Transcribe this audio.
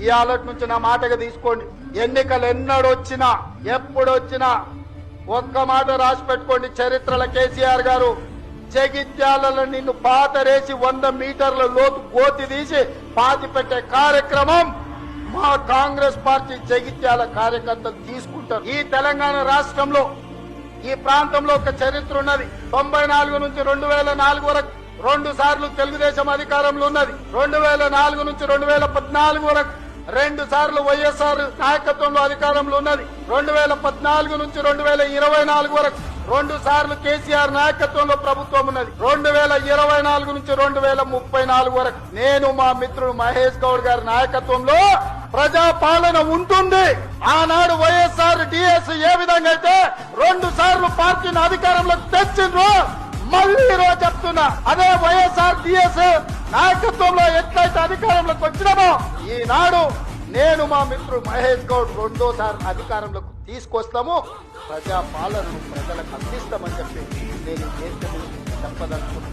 ఇవాళ నుంచి నా మాటగా తీసుకోండి. ఎన్నికలు ఎన్నడొచ్చినా ఎప్పుడొచ్చినా ఒక్క మాట రాసి పెట్టుకోండి. చరిత్రలో కేసీఆర్ గారు జగిత్యాలలో నిన్ను పాతరేసి 100 మీటర్ల లోతు గోతి తీసి పాతి పెట్టే కార్యక్రమం మా కాంగ్రెస్ పార్టీ జగిత్యాల కార్యకర్తలు తీసుకుంటారు. ఈ తెలంగాణ రాష్ట్రంలో ఈ ప్రాంతంలో ఒక చరిత్ర ఉన్నది. 94 నుంచి 2004 వరకు 2 సార్లు తెలుగుదేశం అధికారంలో ఉన్నది. 2004 నుంచి 2014 వరకు 2 సార్లు వైఎస్ఆర్ నాయకత్వంలో అధికారంలో ఉన్నది. 2014 నుంచి 2024 వరకు 2 సార్లు కేసీఆర్ నాయకత్వంలో ప్రభుత్వం ఉన్నది. 2024 నుంచి 2034 వరకు నేను మా మిత్రుడు మహేష్ గౌడ్ గారి నాయకత్వంలో ప్రజాపాలన ఉంటుంది. ఆనాడు వైఎస్ఆర్ డిఎస్ ఏ విధంగా అయితే 2 సార్లు పార్టీని అధికారంలోకి తెచ్చిండ్రు, మళ్ళీ రోజు చెప్తున్నా అదే వైఎస్ఆర్ డిఎస్ నాయకత్వంలో ఎట్లయితే అధికారంలోకి వచ్చినామో ఈనాడు నేను మా మిత్రుడు మహేష్ గౌడ్ 2వ సారి అధికారంలోకి తీసుకొస్తాము. ప్రజాపాలనను ప్రజలకు అందిస్తామని చెప్పి నేను చెప్పదలుచుకున్నాను.